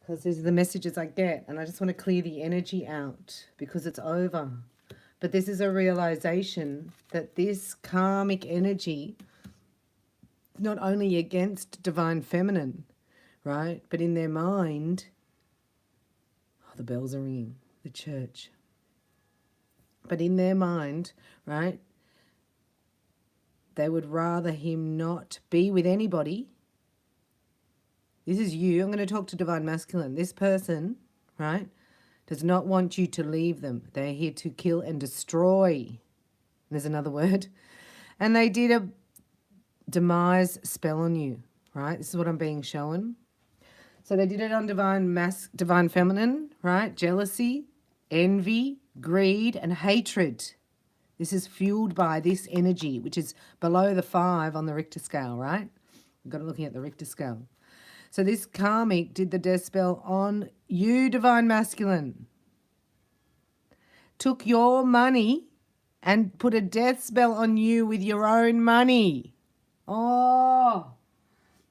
because these are the messages I get, and I just want to clear the energy out because it's over. But this is a realization that this karmic energy, not only against divine feminine, right, but in their mind, oh, the bells are ringing, the church. But in their mind, right, they would rather him not be with anybody. This is you. I'm going to talk to divine masculine. This person, right, does not want you to leave them. They're here to kill and destroy. There's another word. And they did a demise spell on you, right? This is what I'm being shown. So they did it on divine feminine, right? Jealousy, envy, greed, and hatred. This is fueled by this energy, which is below the 5 on the Richter scale, right? We've got it looking at the Richter scale. So this karmic did the death spell on you, divine masculine. Took your money and put a death spell on you with your own money. Oh,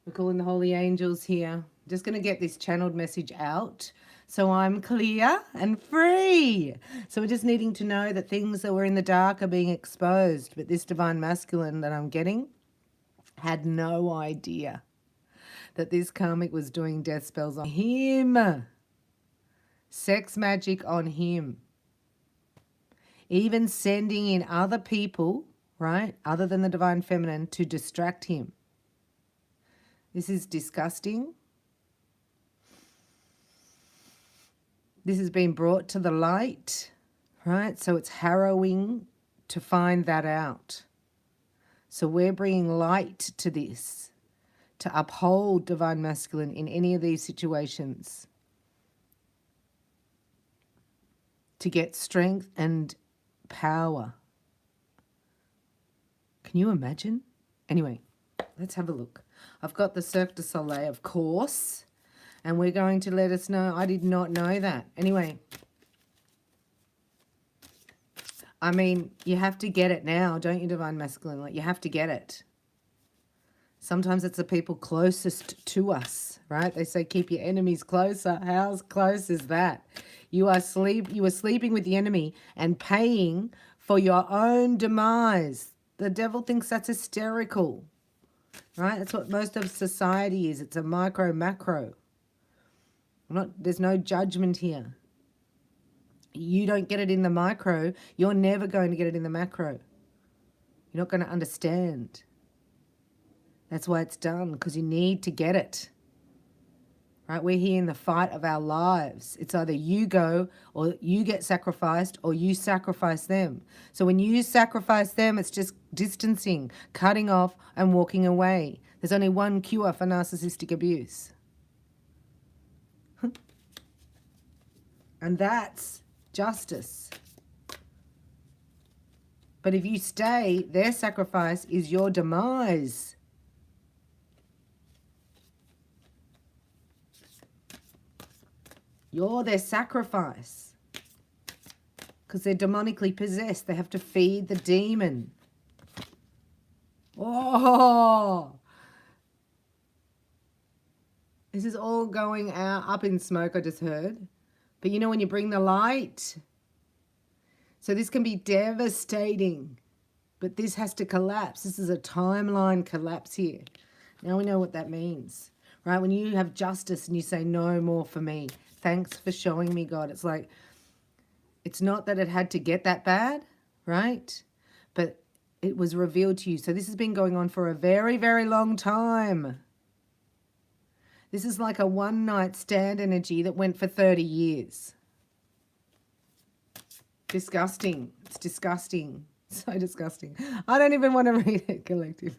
we're calling the holy angels here. Just going to get this channeled message out so I'm clear and free. So we're just needing to know that things that were in the dark are being exposed. But this divine masculine that I'm getting had no idea that this karmic was doing death spells on him. Sex magic on him. Even sending in other people, right, other than the divine feminine, to distract him. This is disgusting. This has been brought to the light, right? So it's harrowing to find that out. So we're bringing light to this, to uphold divine masculine in any of these situations, to get strength and power. Can you imagine? Anyway, let's have a look. I've got the Cirque du Soleil, of course, and we're going to let us know. I did not know that. Anyway, I mean, you have to get it now, don't you, divine masculine? Like, you have to get it. Sometimes it's the people closest to us, right? They say keep your enemies closer. How close is that? You are sleeping with the enemy and paying for your own demise. The devil thinks that's hysterical, right? That's what most of society is. It's a micro, macro. There's no judgment here. You don't get it in the micro, you're never going to get it in the macro. You're not going to understand. That's why it's done, because you need to get it. Right? We're here in the fight of our lives. It's either you go or you get sacrificed or you sacrifice them. So when you sacrifice them, it's just distancing, cutting off and walking away. There's only one cure for narcissistic abuse. And that's justice. But if you stay, their sacrifice is your demise. You're their sacrifice. Because they're demonically possessed. They have to feed the demon. Oh! This is all going up in smoke, I just heard. But you know when you bring the light? So this can be devastating. But this has to collapse. This is a timeline collapse here. Now we know what that means. Right? When you have justice and you say, no more for me. Thanks for showing me, God. It's like, it's not that it had to get that bad, right? But it was revealed to you. So this has been going on for a very, very long time. This is like a one-night stand energy that went for 30 years. Disgusting. It's disgusting. So disgusting. I don't even want to read it, collective.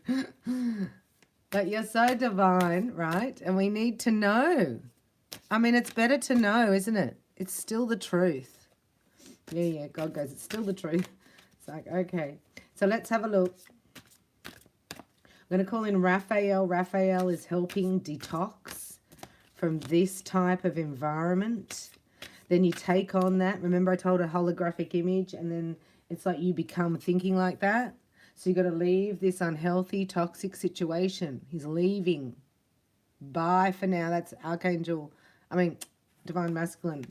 But you're so divine, right? And we need to know. I mean, it's better to know, isn't it? It's still the truth. Yeah, God goes, it's still the truth. It's like, okay. So let's have a look. I'm going to call in Raphael. Raphael is helping detox from this type of environment. Then you take on that. Remember I told a holographic image, and then it's like you become thinking like that. So you've got to leave this unhealthy, toxic situation. He's leaving. Bye for now. That's Archangel I mean, divine masculine,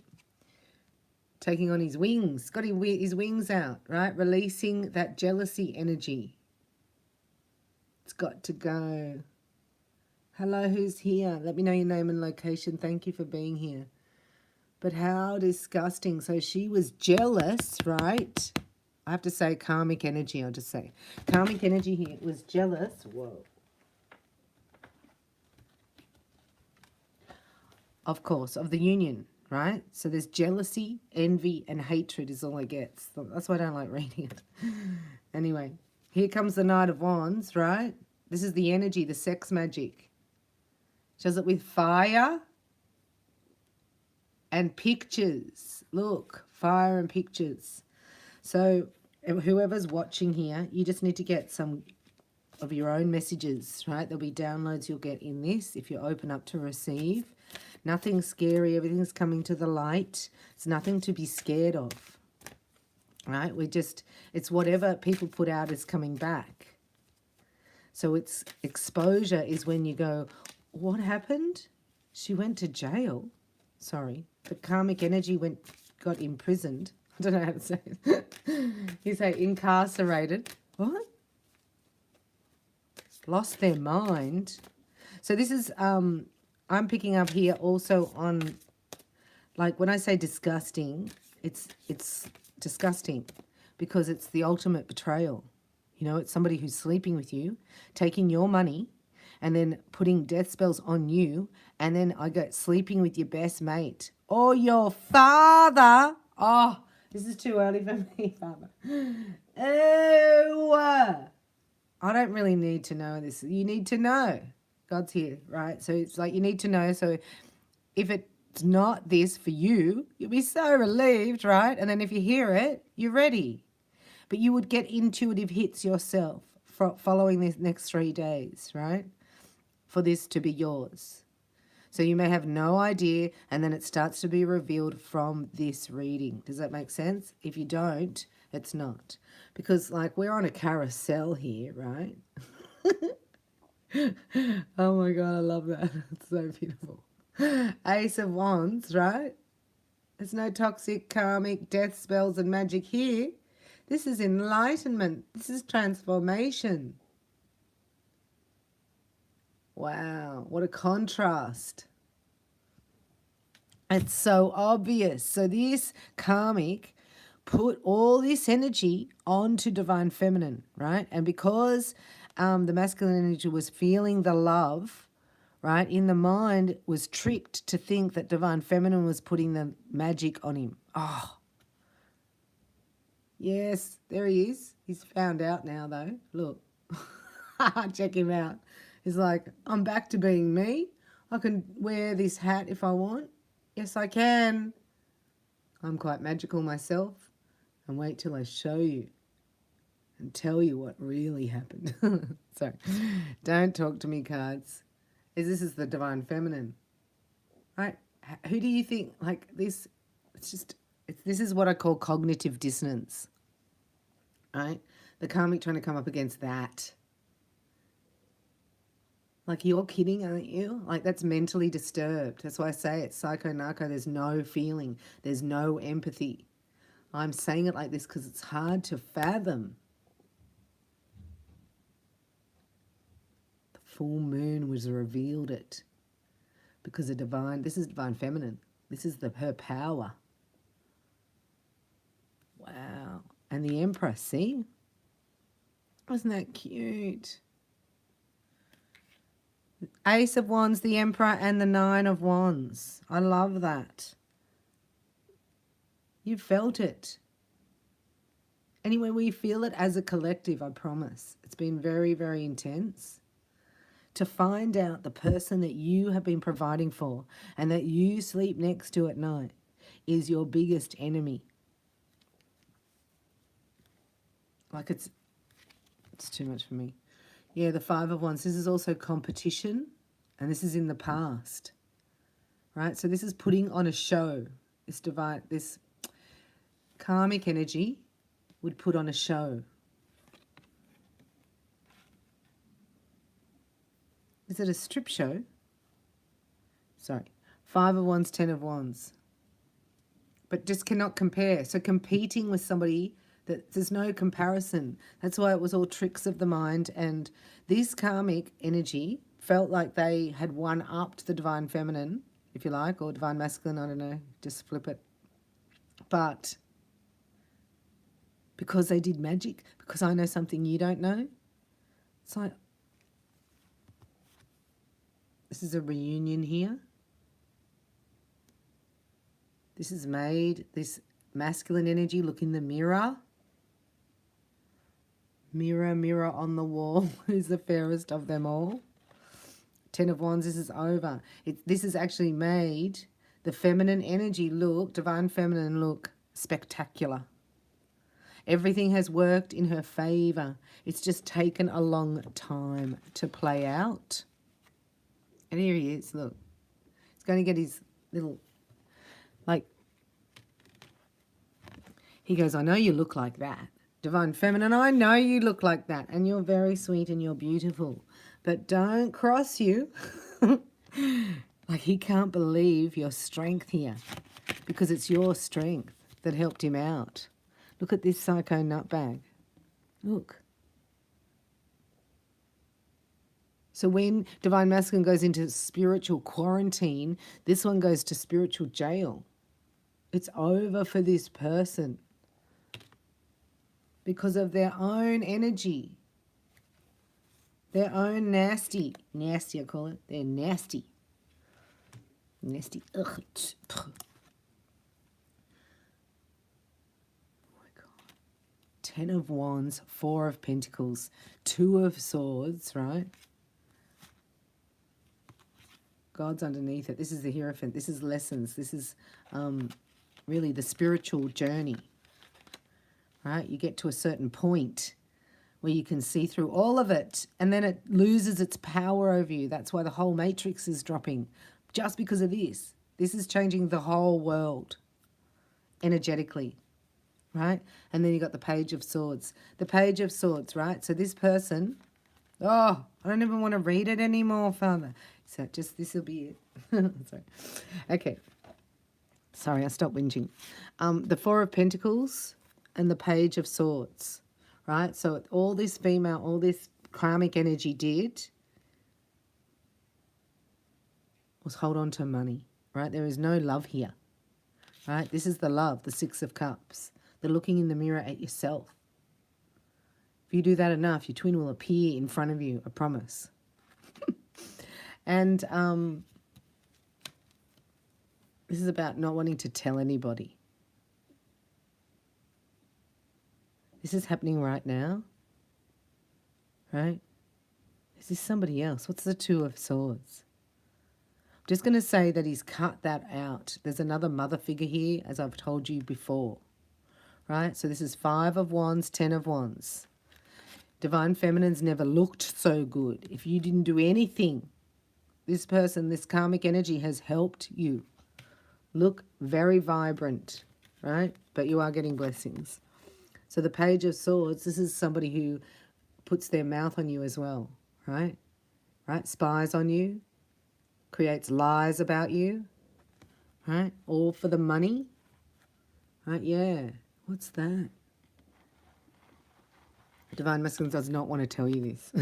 taking on his wings, got his wings out, right? Releasing that jealousy energy. It's got to go. Hello, who's here? Let me know your name and location. Thank you for being here. But how disgusting. So she was jealous, right? I have to say karmic energy, I'll just say. Karmic energy here was jealous. Whoa. Of course, of the union, right? So there's jealousy, envy, and hatred is all I get. So that's why I don't like reading it. Anyway, here comes the Knight of Wands, right? This is the energy, the sex magic. She does it with fire and pictures. Look, fire and pictures. So whoever's watching here, you just need to get some of your own messages, right? There'll be downloads you'll get in this if you open up to receive. Nothing scary. Everything's coming to the light. It's nothing to be scared of, right? It's whatever people put out is coming back. So it's exposure is when you go, what happened? She went to jail. Sorry. The karmic energy got imprisoned. I don't know how to say it. You say incarcerated. What? Lost their mind. So this is, I'm picking up here also on, like when I say disgusting, it's disgusting because it's the ultimate betrayal. You know, it's somebody who's sleeping with you, taking your money, and then putting death spells on you, and then I go sleeping with your best mate or your father. Oh, this is too early for me, father. Oh, I don't really need to know this. You need to know. God's here, right? So it's like you need to know. So if it's not this for you, you'll be so relieved, right? And then if you hear it, you're ready. But you would get intuitive hits yourself following these next 3 days, right? For this to be yours. So you may have no idea, and then it starts to be revealed from this reading. Does that make sense? If you don't, it's not. Because, like, we're on a carousel here, right? Oh, my God, I love that. It's so beautiful. Ace of Wands, right? There's no toxic, karmic, death spells and magic here. This is enlightenment. This is transformation. Wow, what a contrast. It's so obvious. So this karmic put all this energy onto divine feminine, right? And because the masculine energy was feeling the love, right, in the mind was tricked to think that divine feminine was putting the magic on him. Oh, yes, there he is. He's found out now, though. Look, check him out. He's like, I'm back to being me. I can wear this hat if I want. Yes, I can. I'm quite magical myself. And wait till I show you and tell you what really happened. Sorry. Don't talk to me, cards. This is the divine feminine. Right? Who do you think, like this, this is what I call cognitive dissonance. Right? The karmic trying to come up against that. Like, you're kidding, aren't you? Like, that's mentally disturbed. That's why I say it's psycho-narco. There's no feeling. There's no empathy. I'm saying it like this because it's hard to fathom. The full moon was revealed it. Because this is divine feminine. This is her power. Wow. And the Empress, see? Wasn't that cute? Ace of Wands, the Emperor, and the Nine of Wands. I love that. You felt it. Anyway, we feel it as a collective, I promise. It's been very, very intense. To find out the person that you have been providing for and that you sleep next to at night is your biggest enemy. Like, it's too much for me. Yeah, the Five of Wands. This is also competition, and this is in the past, right? So this is putting on a show. This karmic energy would put on a show. Is it a strip show? Sorry. 5 of Wands, 10 of Wands. But just cannot compare. So competing with somebody, that there's no comparison. That's why it was all tricks of the mind. And this karmic energy felt like they had one-upped the divine feminine, if you like, or divine masculine, I don't know, just flip it. But because they did magic, because I know something you don't know, it's like, this is a reunion here. This is made, this masculine energy, look in the mirror. Mirror, mirror on the wall, who's the fairest of them all? 10 of Wands, this is over. This has actually made the feminine energy look, divine feminine look, spectacular. Everything has worked in her favor. It's just taken a long time to play out. And here he is, look. He's going to get his little, like, he goes, I know you look like that. Divine feminine, I know you look like that. And you're very sweet and you're beautiful. But don't cross you. Like, he can't believe your strength here. Because it's your strength that helped him out. Look at this psycho nutbag. Look. So when divine masculine goes into spiritual quarantine, this one goes to spiritual jail. It's over for this person. Because of their own energy. Their own nasty. Nasty, I call it. They're nasty. Nasty. Ugh. Oh my God. 10 of Wands, 4 of Pentacles, 2 of Swords, right? God's underneath it. This is the Hierophant. This is lessons. This is really the spiritual journey. Right? You get to a certain point where you can see through all of it, and then it loses its power over you. That's why the whole matrix is dropping, just because of this. This is changing the whole world energetically, right? And then you got the Page of Swords. The Page of Swords, right? So this person, oh, I don't even want to read it anymore, Father. So just, this will be it. Sorry. Okay. Sorry, I stopped whinging. The 4 of Pentacles and the Page of Swords, right? So all this female, all this karmic energy did was hold on to money, right? There is no love here, right? This is the love, the 6 of Cups. The looking in the mirror at yourself. If you do that enough, your twin will appear in front of you, I promise. And this is about not wanting to tell anybody. This is happening right now, right? Is this somebody else? What's the 2 of Swords? I'm just going to say that he's cut that out. There's another mother figure here, as I've told you before, right? So this is 5 of Wands, 10 of Wands. Divine Feminine's never looked so good. If you didn't do anything, this person, this karmic energy has helped you look very vibrant, right? But you are getting blessings. So the Page of Swords, this is somebody who puts their mouth on you as well, right? Right? Spies on you, creates lies about you, right? All for the money, right? Yeah. What's that? Divine Masculine does not want to tell you this.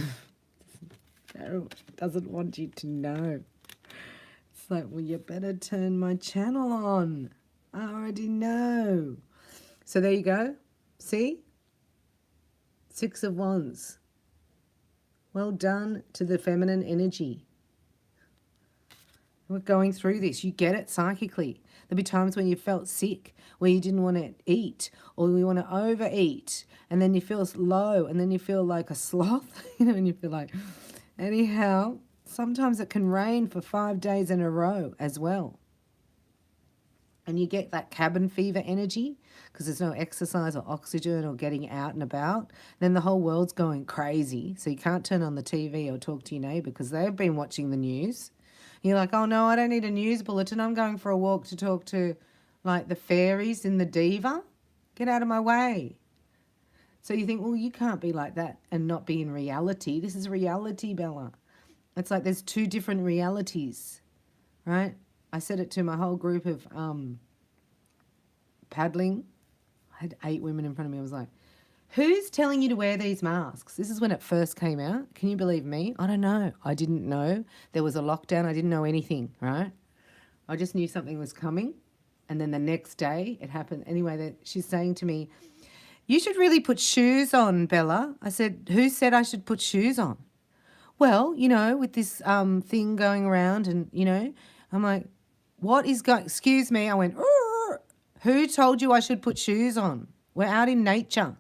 No, doesn't want you to know. It's like, well, you better turn my channel on. I already know. So there you go. See? 6 of Wands. Well done to the feminine energy. We're going through this. You get it psychically. There'll be times when you felt sick, where you didn't want to eat, or you want to overeat, and then you feel low, and then you feel like a sloth, and you feel like... Anyhow, sometimes it can rain for 5 days in a row as well. And you get that cabin fever energy because there's no exercise or oxygen or getting out and about. Then the whole world's going crazy. So you can't turn on the TV or talk to your neighbour because they've been watching the news. You're like, oh no, I don't need a news bulletin. I'm going for a walk to talk to like the fairies in the diva. Get out of my way. So you think, well, you can't be like that and not be in reality. This is reality, Bella. It's like there's 2 different realities, right? I said it to my whole group of paddling. I had 8 women in front of me. I was like, who's telling you to wear these masks? This is when it first came out. Can you believe me? I don't know. I didn't know. There was a lockdown. I didn't know anything, right? I just knew something was coming. And then the next day it happened. Anyway, she's saying to me, you should really put shoes on, Bella. I said, who said I should put shoes on? Well, you know, with this thing going around and, you know, I'm like, what is going, excuse me. I went, "Urgh. Who told you I should put shoes on? We're out in nature.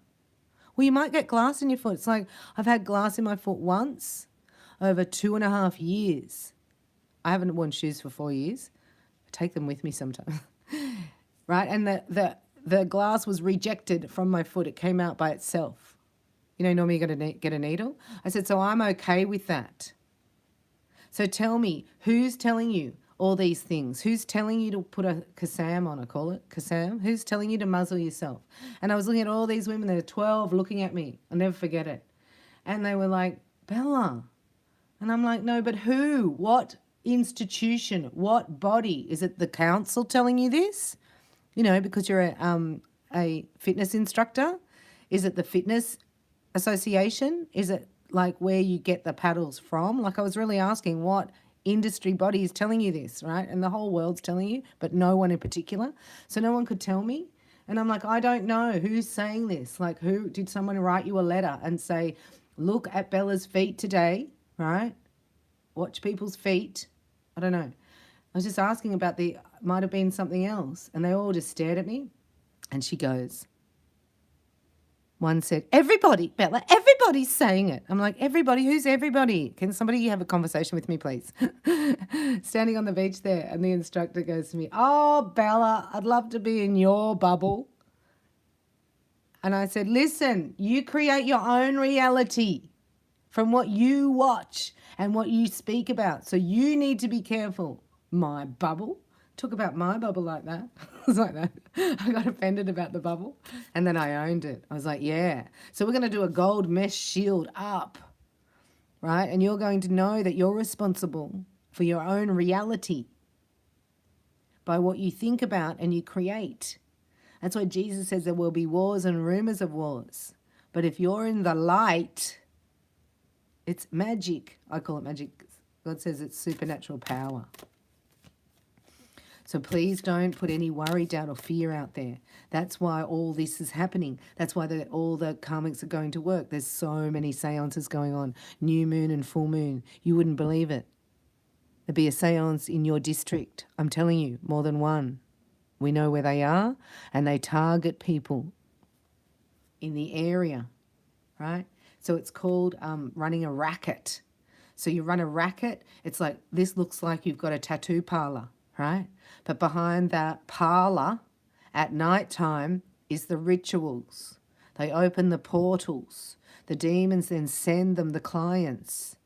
Well, you might get glass in your foot. It's like, I've had glass in my foot once over 2.5 years. I haven't worn shoes for 4 years. I take them with me sometimes. Right? And the glass was rejected from my foot. It came out by itself. You know, normally you got to get a needle. I said, so I'm okay with that. So tell me, who's telling you all these things? Who's telling you to put a kasam on? I call it kasam. Who's telling you to muzzle yourself? And I was looking at all these women. They were 12 looking at me. I'll never forget it. And they were like, Bella. And I'm like, no, but who? What institution? What body? Is it the council telling you this? You know, because you're a fitness instructor? Is it the fitness association? Is it like where you get the paddles from? Like I was really asking what industry body is telling you this, right? And the whole world's telling you, but no one in particular. So no one could tell me. And I'm like, I don't know who's saying this. Like who, did someone write you a letter and say, look at Bella's feet today, right? Watch people's feet. I don't know. I was just asking about might have been something else. And they all just stared at me. And she goes, one said, everybody, Bella, everybody's saying it. I'm like, everybody? Who's everybody? Can somebody have a conversation with me, please? Standing on the beach there, and the instructor goes to me, oh, Bella, I'd love to be in your bubble. And I said, listen, you create your own reality from what you watch and what you speak about. So you need to be careful. My bubble? Talk about my bubble like that. I was like that. I got offended about the bubble. And then I owned it. I was like, yeah. So we're going to do a gold mesh shield up, right? And you're going to know that you're responsible for your own reality by what you think about and you create. That's why Jesus says there will be wars and rumors of wars. But if you're in the light, it's magic. I call it magic. God says it's supernatural power. So please don't put any worry, doubt or fear out there. That's why all this is happening. That's why all the karmics are going to work. There's so many seances going on. New moon and full moon. You wouldn't believe it. There'll be a seance in your district. I'm telling you, more than one. We know where they are and they target people in the area, right? So it's called running a racket. So you run a racket. It's like, this looks like you've got a tattoo parlor, right? But behind that parlor at night time is the rituals. They open the portals. The demons then send them the clients.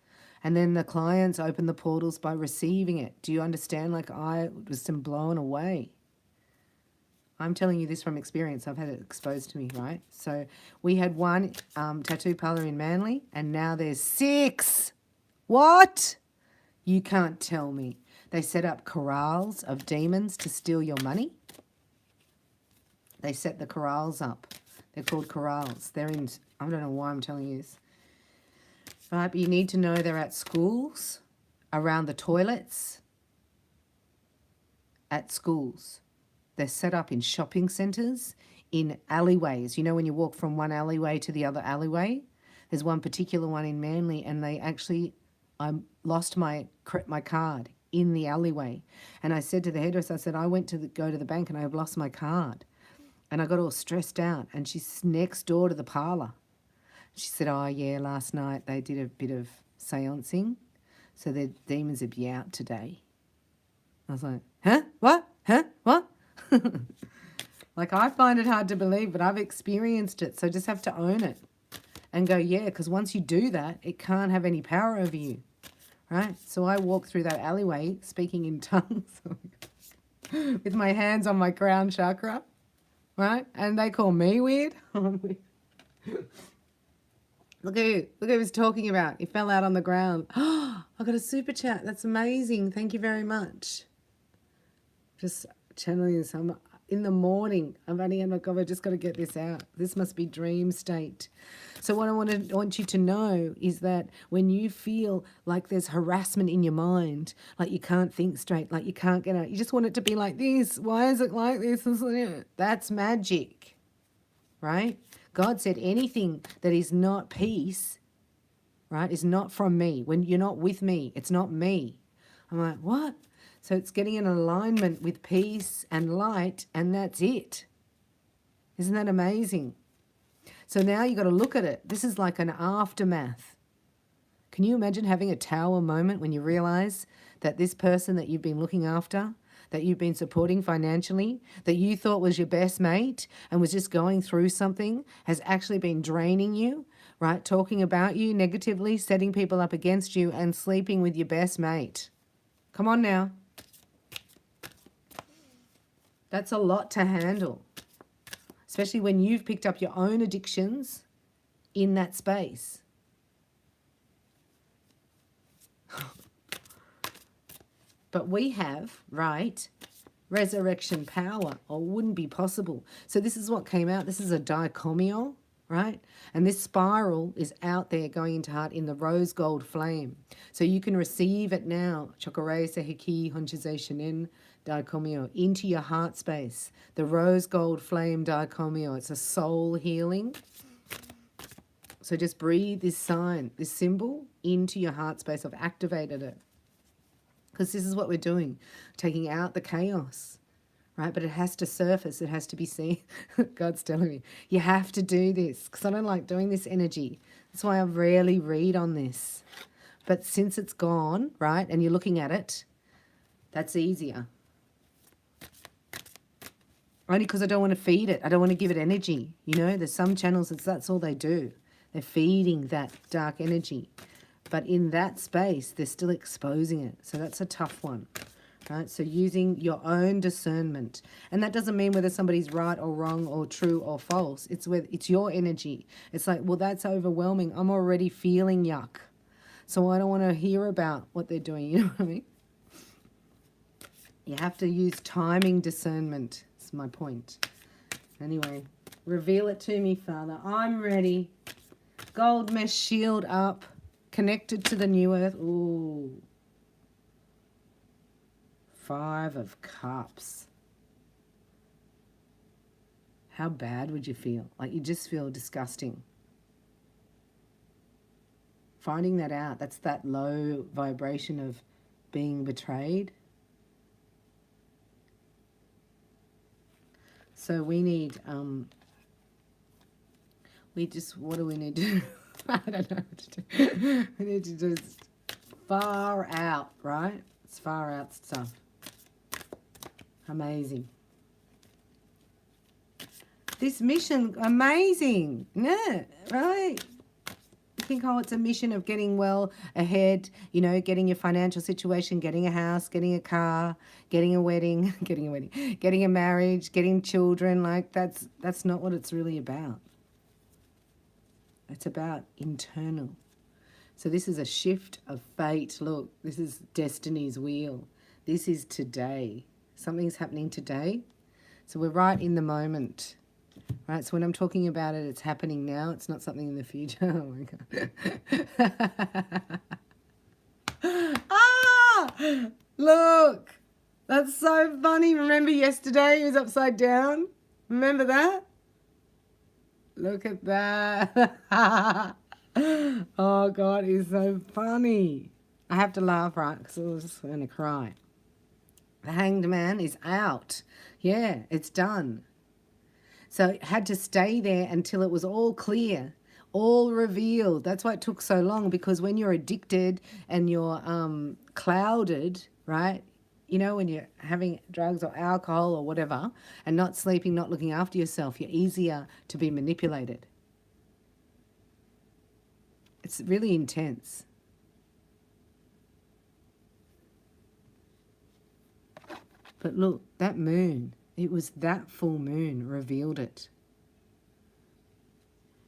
And then the clients open the portals by receiving it. Do you understand? Like I was blown away. I'm telling you this from experience. I've had it exposed to me, right? So we had one tattoo parlor in Manly and now there's 6. What? You can't tell me. They set up corrals of demons to steal your money. They set the corrals up. They're called corrals. They're in, I don't know why I'm telling you this. Right, but you need to know they're at schools, around the toilets, at schools. They're set up in shopping centres, in alleyways. You know when you walk from one alleyway to the other alleyway? There's one particular one in Manly and they actually, I lost my card in the alleyway. And I said to the hairdresser, I said, I went to go to the bank and I've lost my card. And I got all stressed out. And she's next door to the parlour. She said, oh, yeah, last night they did a bit of seancing. So the demons would be out today. I was like, huh? What? Huh? What? Like, I find it hard to believe, but I've experienced it. So just have to own it and go, yeah, because once you do that, it can't have any power over you. Right? So I walk through that alleyway speaking in tongues with my hands on my crown chakra. Right? And they call me weird. I'm weird. Look who was talking about. He fell out on the ground. Oh, I got a super chat. That's amazing. Thank you very much. Just channeling some in the morning. I'm only, oh my God, I just got to get this out. This must be dream state. So what I want you to know is that when you feel like there's harassment in your mind, like you can't think straight, like you can't get out, you just want it to be like this. Why is it like this? That's magic, right? God said anything that is not peace, right, is not from me. When you're not with me, it's not me. I'm like, what? So it's getting in alignment with peace and light, and that's it. Isn't that amazing? So now you got to look at it. This is like an aftermath. Can you imagine having a tower moment when you realize that this person that you've been looking after, that you've been supporting financially, that you thought was your best mate and was just going through something, has actually been draining you, right? Talking about you negatively, setting people up against you, and sleeping with your best mate. Come on now. That's a lot to handle, especially when you've picked up your own addictions in that space. But we have, right, resurrection power, or wouldn't be possible. So this is what came out. This is a dichomial, right? And this spiral is out there going into heart in the rose gold flame. So you can receive it now. Chokorei Sehiki Honchise Shinin Dichomio into your heart space. The rose gold flame dichomio. It's a soul healing. So just breathe this sign, this symbol into your heart space. I've activated it. Because this is what we're doing. Taking out the chaos. Right? But it has to surface. It has to be seen. God's telling me, you have to do this. Because I don't like doing this energy. That's why I rarely read on this. But since it's gone, right, and you're looking at it, that's easier. Only because I don't want to feed it. I don't want to give it energy. You know, there's some channels, that's all they do. They're feeding that dark energy. But in that space, they're still exposing it. So that's a tough one. Right? So using your own discernment. And that doesn't mean whether somebody's right or wrong or true or false. It's your energy. It's like, well, that's overwhelming. I'm already feeling yuck. So I don't want to hear about what they're doing. You know what I mean? You have to use timing discernment. That's my point. Anyway, reveal it to me, Father. I'm ready. Gold mesh shield up. Connected to the new earth. Ooh. 5 of Cups. How bad would you feel? Like you just feel disgusting. Finding that out, that's that low vibration of being betrayed. So we need, what do we need to do? I don't know what to do. We need to just far out, right? It's far out stuff. Amazing. This mission, amazing. Yeah, right? You think, oh, it's a mission of getting well ahead, you know, getting your financial situation, getting a house, getting a car, getting a wedding, getting a marriage, getting children. Like that's not what it's really about. It's about internal. So this is a shift of fate. Look, this is destiny's wheel. This is today. Something's happening today. So we're right in the moment. Right? So when I'm talking about it, it's happening now. It's not something in the future. Oh my God. Ah! Look! That's so funny. Remember yesterday he was upside down? Remember that? Look at that. Oh, God, he's so funny. I have to laugh, right? Because I was just going to cry. The Hanged Man is out. Yeah, it's done. So it had to stay there until it was all clear, all revealed. That's why it took so long, because when you're addicted and you're clouded, right? You know, when you're having drugs or alcohol or whatever and not sleeping, not looking after yourself, you're easier to be manipulated. It's really intense. But look, that moon, it was that full moon revealed it.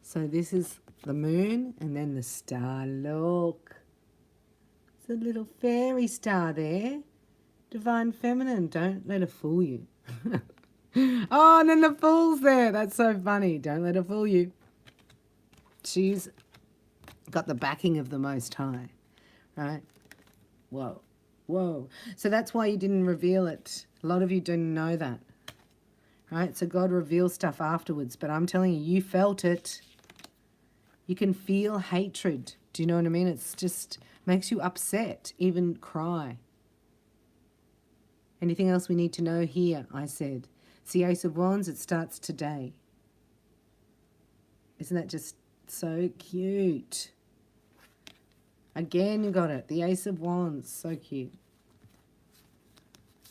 So this is the moon and then the star. Look. It's a little fairy star there. Divine Feminine, don't let her fool you. Oh, and then the Fool's there. That's so funny. Don't let her fool you. She's got the backing of the Most High, right? Whoa, whoa. So that's why you didn't reveal it. A lot of you didn't know that, right? So God reveals stuff afterwards, but I'm telling you, you felt it. You can feel hatred. Do you know what I mean? It's just makes you upset, even cry. Anything else we need to know here, I said. It's the Ace of Wands. It starts today. Isn't that just so cute? Again, you got it. The Ace of Wands. So cute.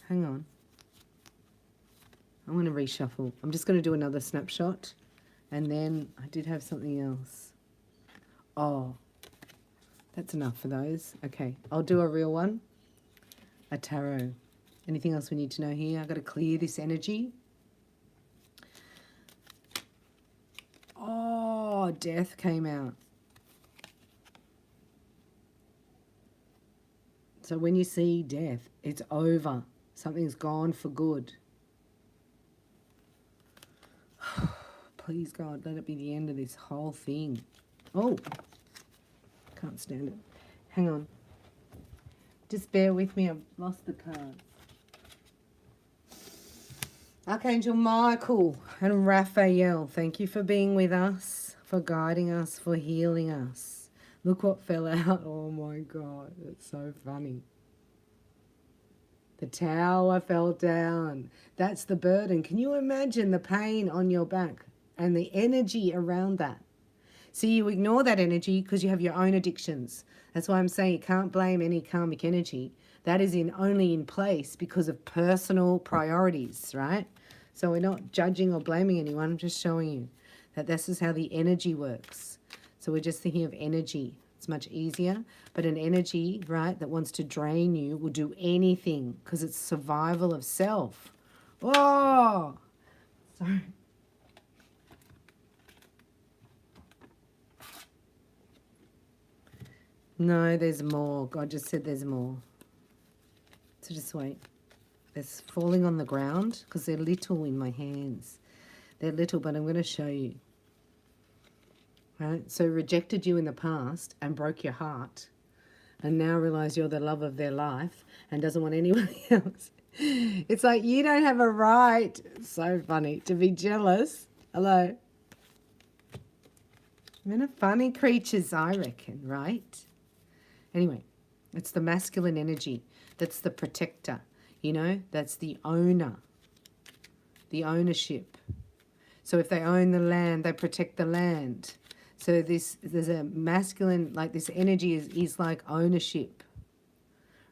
Hang on. I'm going to reshuffle. I'm just going to do another snapshot. And then I did have something else. Oh, that's enough for those. Okay, I'll do a real one. A tarot. Anything else we need to know here? I've got to clear this energy. Oh, Death came out. So when you see Death, it's over. Something's gone for good. Please, God, let it be the end of this whole thing. Oh, can't stand it. Hang on. Just bear with me. I've lost the cards. Archangel Michael and Raphael, thank you for being with us, for guiding us, for healing us. Look what fell out. Oh, my God. It's so funny. The tower fell down. That's the burden. Can you imagine the pain on your back and the energy around that? See, you ignore that energy because you have your own addictions. That's why I'm saying you can't blame any karmic energy. That is only in place because of personal priorities, right? So we're not judging or blaming anyone. I'm just showing you that this is how the energy works. So we're just thinking of energy. It's much easier. But an energy, right, that wants to drain you will do anything because it's survival of self. Oh, sorry. No, there's more. God just said there's more. So just wait. It's falling on the ground because they're little in my hands. They're little, but I'm going to show you. Right? So rejected you in the past and broke your heart and now realize you're the love of their life and doesn't want anyone else. It's like you don't have a right, so funny, to be jealous. Hello. Men are funny creatures, I reckon, right? Anyway, it's the masculine energy. That's the protector, you know? That's the owner, the ownership. So if they own the land, they protect the land. So there's a masculine, like this energy is like ownership,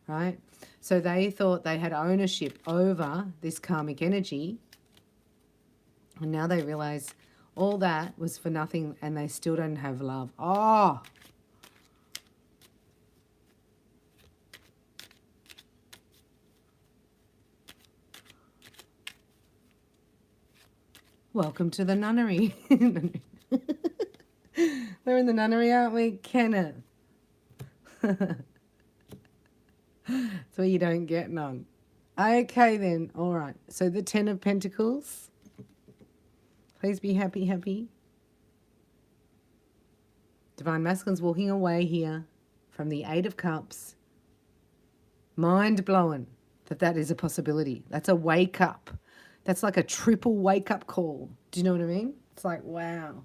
right? So they thought they had ownership over this karmic energy. And now they realize all that was for nothing and they still don't have love. Oh, welcome to the nunnery. We're in the nunnery, aren't we, Kenneth? That's where you don't get none. Okay then, all right. So the Ten of Pentacles. Please be happy, happy. Divine Masculine's walking away here from the Eight of Cups. Mind blowing that is a possibility. That's a wake up. That's like a triple wake up call. Do you know what I mean? It's like, wow.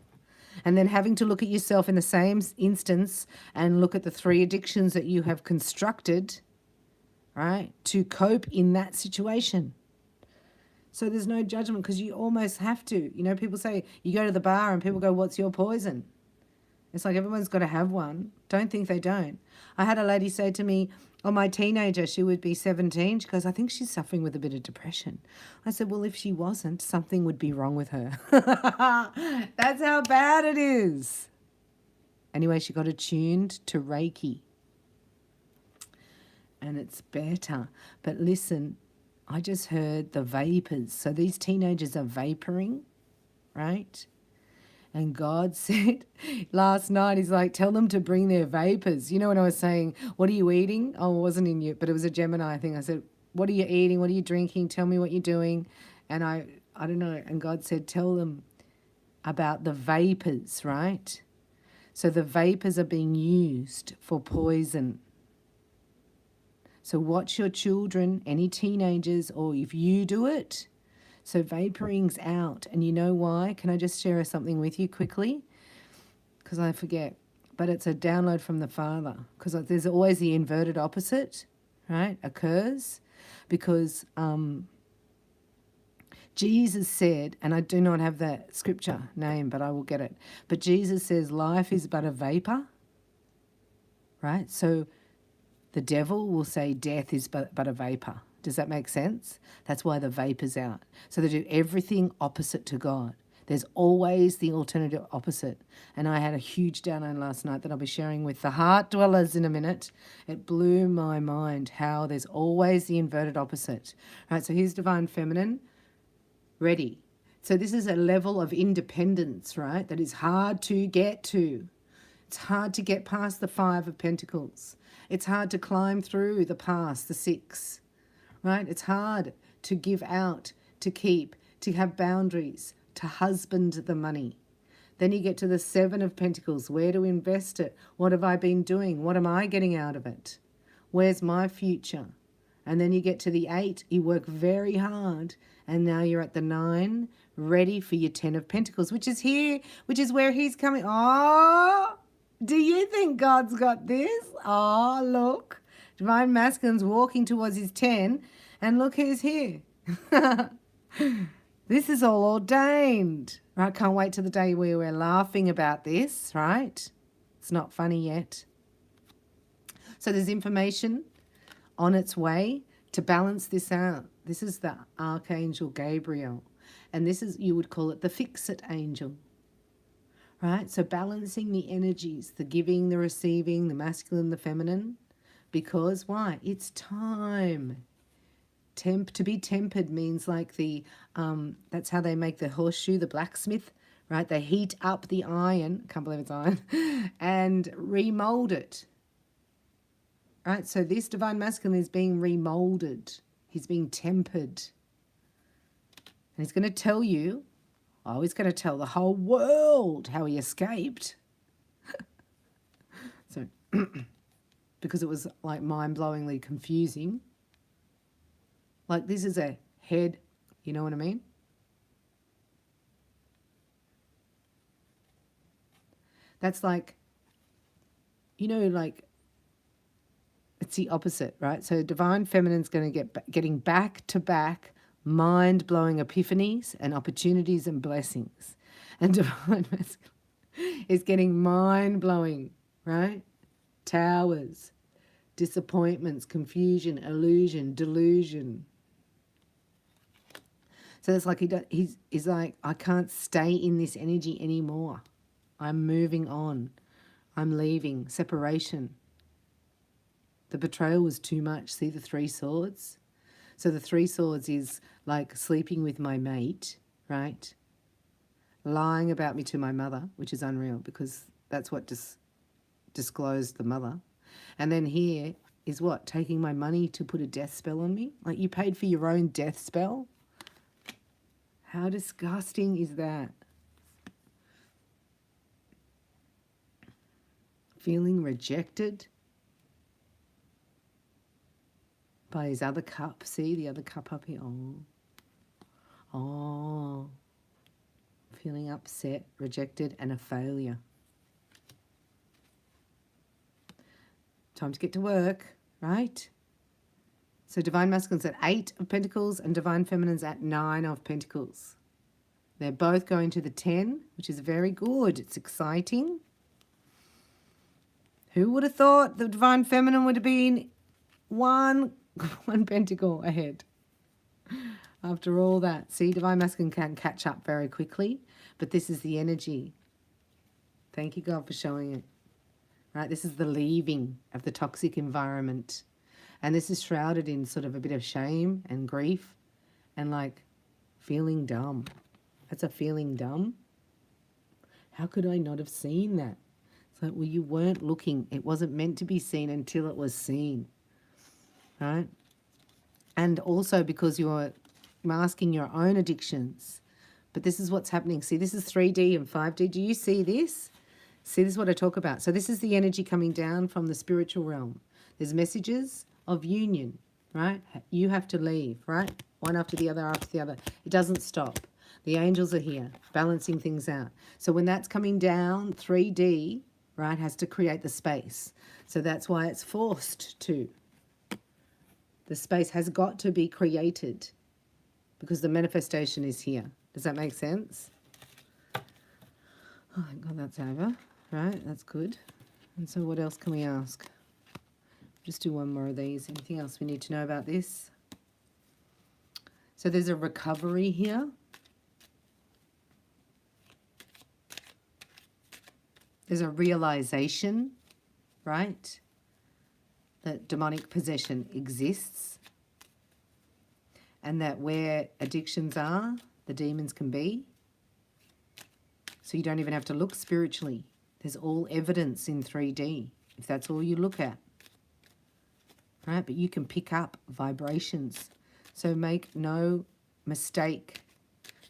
And then having to look at yourself in the same instance and look at the 3 addictions that you have constructed, right, to cope in that situation. So there's no judgment because you almost have to. You know, people say, you go to the bar and people go, what's your poison? It's like everyone's got to have one. Don't think they don't. I had a lady say to me, oh, my teenager, she would be 17. She goes, I think she's suffering with a bit of depression. I said, well, if she wasn't, something would be wrong with her. That's how bad it is. Anyway, she got attuned to Reiki. And it's better. But listen, I just heard the vapors. So these teenagers are vaporing, right? And God said last night, he's like, tell them to bring their vapors. You know when I was saying, what are you eating? Oh, it wasn't in you, but it was a Gemini thing. I said, what are you eating? What are you drinking? Tell me what you're doing. And I don't know. And God said, tell them about the vapors, right? So the vapors are being used for poison. So watch your children, any teenagers, or if you do it. So vaporing's out. And you know why? Can I just share something with you quickly? Because I forget. But it's a download from the Father. Because there's always the inverted opposite, right, occurs. Because Jesus said, and I do not have that scripture name, but I will get it. But Jesus says life is but a vapor, right? So the devil will say death is but a vapor. Does that make sense? That's why the vapor's out. So they do everything opposite to God. There's always the alternative opposite. And I had a huge download last night that I'll be sharing with the heart dwellers in a minute. It blew my mind how there's always the inverted opposite. Right, so here's Divine Feminine, ready. So this is a level of independence, right, that is hard to get to. It's hard to get past the Five of Pentacles. It's hard to climb through the past, the Six, right? It's hard to give out, to keep, to have boundaries, to husband the money. Then you get to the Seven of Pentacles. Where to invest it? What have I been doing? What am I getting out of it? Where's my future? And then you get to the Eight. You work very hard. And now you're at the Nine, ready for your Ten of Pentacles, which is here, which is where he's coming. Oh, do you think God's got this? Oh, look. Divine Masculine's walking towards his 10. And look who's here. This is all ordained. Right? Can't wait till the day where we're laughing about this, right? It's not funny yet. So there's information on its way to balance this out. This is the Archangel Gabriel. And this is, you would call it the fix-it angel. Right? So balancing the energies, the giving, the receiving, the masculine, the feminine. Because why? It's time. To be tempered means like the, that's how they make the horseshoe, the blacksmith, right? They heat up the iron, can't believe it's iron, and remold it. Right? So this Divine Masculine is being remolded. He's being tempered. And he's going to tell you, oh, he's going to tell the whole world how he escaped. So, because it was like mind-blowingly confusing. Like this is a head, you know what I mean? That's like, you know, like, it's the opposite, right? So Divine Feminine's going to getting back-to-back mind-blowing epiphanies and opportunities and blessings. And Divine Masculine is getting mind-blowing, right? Towers, disappointments, confusion, illusion, delusion. So it's like he's like, I can't stay in this energy anymore. I'm moving on. I'm leaving. Separation. The betrayal was too much. See the Three Swords? So the Three Swords is like sleeping with my mate, right? Lying about me to my mother, which is unreal because that's what disclosed the mother. And then here is what? Taking my money to put a death spell on me? Like you paid for your own death spell? How disgusting is that? Feeling rejected by his other cup. See the other cup up here? Oh. Feeling upset, rejected, and a failure. Time to get to work, right? So Divine Masculine's at 8 of Pentacles and Divine Feminine's at 9 of Pentacles. They're both going to the 10, which is very good. It's exciting. Who would have thought the Divine Feminine would have been one pentacle ahead? After all that. See, Divine Masculine can catch up very quickly, but this is the energy. Thank you, God, for showing it. Right, this is the leaving of the toxic environment. And this is shrouded in sort of a bit of shame and grief and like feeling dumb. That's a feeling dumb. How could I not have seen that? It's like, well, you weren't looking. It wasn't meant to be seen until it was seen. Right? And also because you're masking your own addictions. But this is what's happening. See, this is 3D and 5D. Do you see this? See, this is what I talk about. So this is the energy coming down from the spiritual realm. There's messages of union, right? You have to leave, right? One after the other. It doesn't stop. The angels are here, balancing things out. So when that's coming down, 3D, right, has to create the space. So that's why it's forced to. The space has got to be created because the manifestation is here. Does that make sense? Oh, thank God that's over. Right, that's good. And so what else can we ask? Just do one more of these. Anything else we need to know about this? So there's a recovery here. There's a realization, right, that demonic possession exists and that where addictions are, the demons can be. So you don't even have to look spiritually. There's all evidence in 3D, if that's all you look at. Right? But you can pick up vibrations. So make no mistake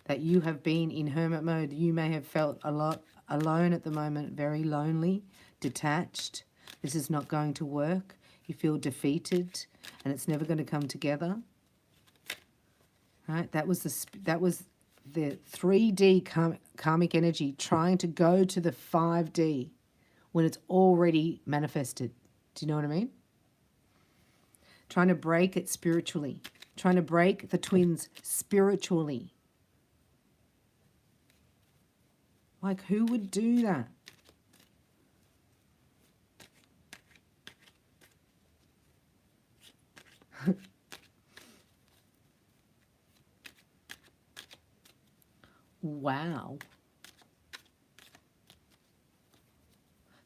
that you have been in hermit mode. You may have felt a lot alone at the moment, very lonely, detached. This is not going to work. You feel defeated and it's never going to come together. Right? That was the 3D karmic energy trying to go to the 5D when it's already manifested. Do you know what I mean? Trying to break it spiritually. Trying to break the twins spiritually. Like, who would do that? Wow.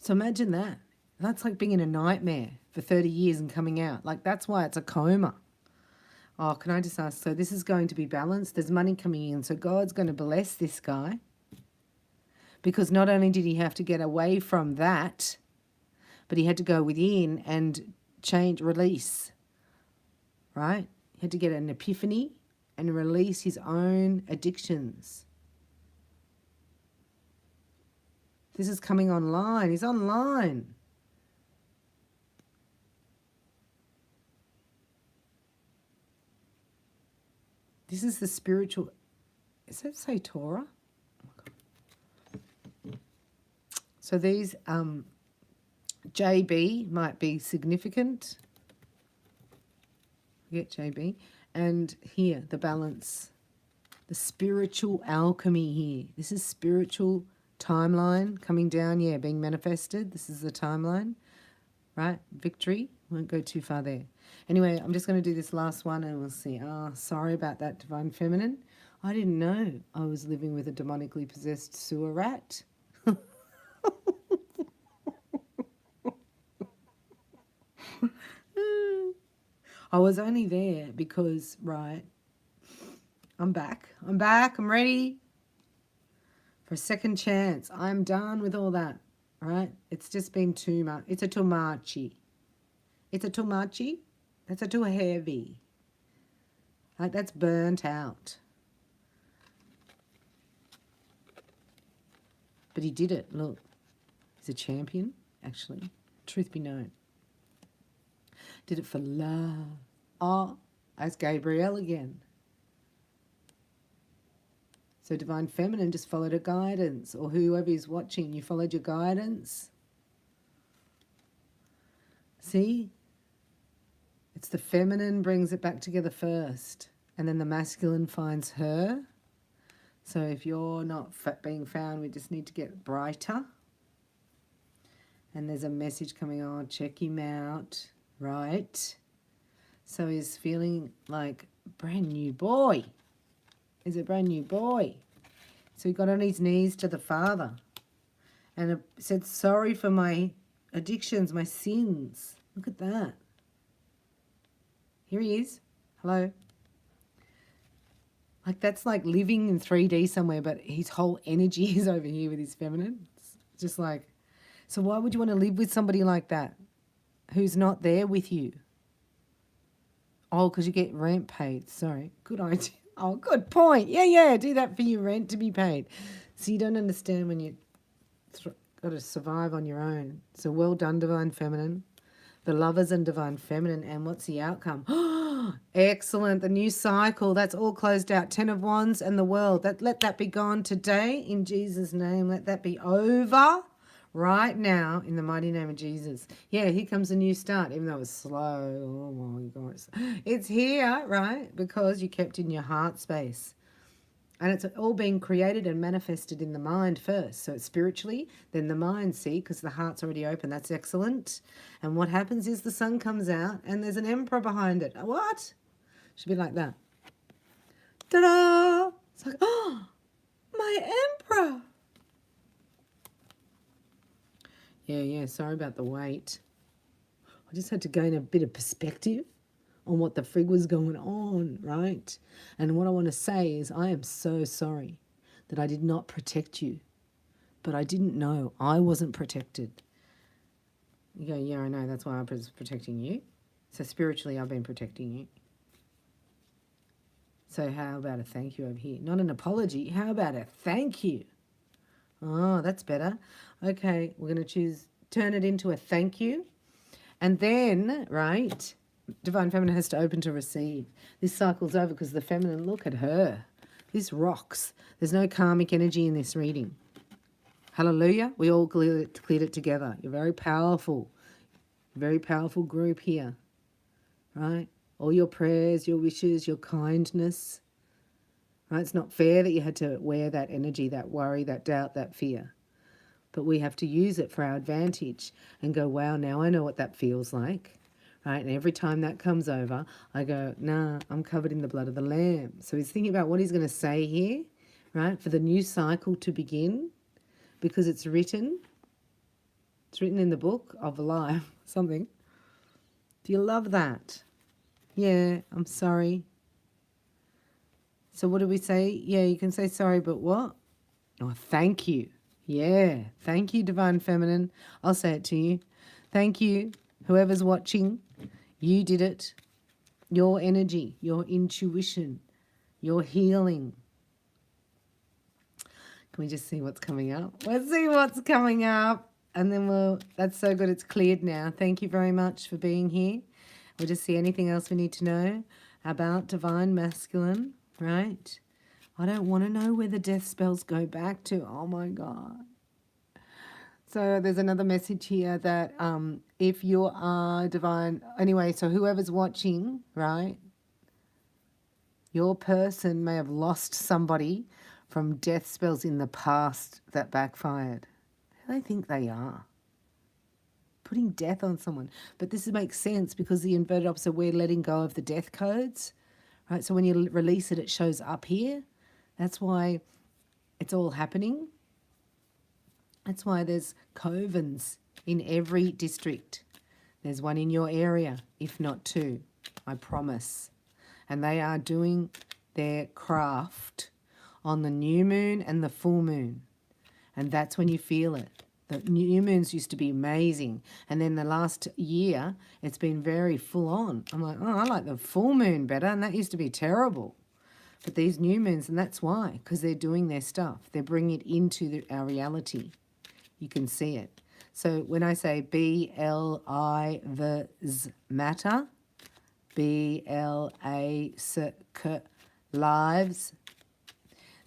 So imagine that. That's like being in a nightmare for 30 years and coming out. Like, that's why it's a coma. Oh, can I just ask, so this is going to be balanced? There's money coming in. So God's going to bless this guy. Because not only did he have to get away from that, but he had to go within and change, release. Right? He had to get an epiphany and release his own addictions. This is coming online. He's online. This is the spiritual. Does that say Torah? Oh, so these JB might be significant. Forget JB. And here, the balance. The spiritual alchemy here. This is spiritual timeline coming down, yeah, being manifested. This is the timeline, right? Victory. Won't go too far there. Anyway, I'm just going to do this last one and we'll see. Oh, sorry about that, Divine Feminine. I didn't know I was living with a demonically possessed sewer rat. I was only there because, right, I'm back. I'm ready for a second chance. I'm done with all that, right? It's just been too much. It's a too muchy. It's a too muchy. That's a too heavy. Like, that's burnt out. But he did it. Look, he's a champion, actually. Truth be known. Did it for love. Oh, that's Gabrielle again. So Divine Feminine just followed her guidance, or whoever is watching, you followed your guidance. See? It's the feminine brings it back together first, and then the masculine finds her. So if you're not being found, we just need to get brighter. And there's a message coming on, check him out, right? So he's feeling like a brand new boy. He's a brand new boy. So he got on his knees to the Father and said, sorry for my addictions, my sins. Look at that. Here he is. Hello. Like, that's like living in 3D somewhere, but his whole energy is over here with his feminine. It's just like, so why would you want to live with somebody like that who's not there with you? Oh, because you get rent paid. Sorry. Good idea. Oh, good point. Yeah. Do that for your rent to be paid. So you don't understand when you got to survive on your own. So well done, Divine Feminine. The Lovers and Divine Feminine. And what's the outcome? Excellent. The new cycle. That's all closed out. 10 of Wands and the World. Let that be gone today in Jesus' name. Let that be over right now in the mighty name of Jesus. Yeah, here comes a new start, even though it was slow. Oh my gosh. It's here, right? Because you kept in your heart space. And it's all being created and manifested in the mind first. So it's spiritually, then the mind, see, because the heart's already open. That's excellent. And what happens is the sun comes out and there's an emperor behind it. What? Should be like that. Ta-da! It's like, oh, my emperor. Yeah, sorry about the wait. I just had to gain a bit of perspective on what the frig was going on, right? And what I want to say is I am so sorry that I did not protect you, but I didn't know I wasn't protected. You go, yeah, I know, that's why I was protecting you. So spiritually, I've been protecting you. So how about a thank you over here? Not an apology. How about a thank you? Oh, that's better. Okay, we're going to turn it into a thank you. And then, right, Divine Feminine has to open to receive. This cycle's over because the feminine, look at her. This rocks. There's no karmic energy in this reading. Hallelujah. We all cleared it together. You're very powerful. Very powerful group here. Right? All your prayers, your wishes, your kindness. Right? It's not fair that you had to wear that energy, that worry, that doubt, that fear. But we have to use it for our advantage and go, wow, now I know what that feels like. Right? And every time that comes over, I go, nah, I'm covered in the blood of the Lamb. So he's thinking about what he's going to say here, right, for the new cycle to begin, because it's written in the book of life, something. Do you love that? Yeah, I'm sorry. So what do we say? Yeah, you can say sorry, but what? Oh, thank you. Yeah, thank you, Divine Feminine. I'll say it to you. Thank you, whoever's watching. You did it. Your energy, your intuition, your healing. Can we just see what's coming up? Let's see what's coming up. And then that's so good. It's cleared now. Thank you very much for being here. We'll just see anything else we need to know about Divine Masculine, right? I don't want to know where the death spells go back to. Oh, my God. So there's another message here that if you are divine... Anyway, so whoever's watching, right, your person may have lost somebody from death spells in the past that backfired. Who do they think they are? Putting death on someone. But this makes sense because the inverted opposite, we're letting go of the death codes, right? So when you release it, it shows up here. That's why it's all happening. That's why there's covens in every district. There's one in your area, if not two, I promise. And they are doing their craft on the new moon and the full moon. And that's when you feel it. The new moons used to be amazing. And then the last year, it's been very full on. I'm like, oh, I like the full moon better. And that used to be terrible. But these new moons, and that's why, because they're doing their stuff. They're bringing it into our reality. You can see it. So when I say B-L-I-V-S matter, B-L-A-S-K lives,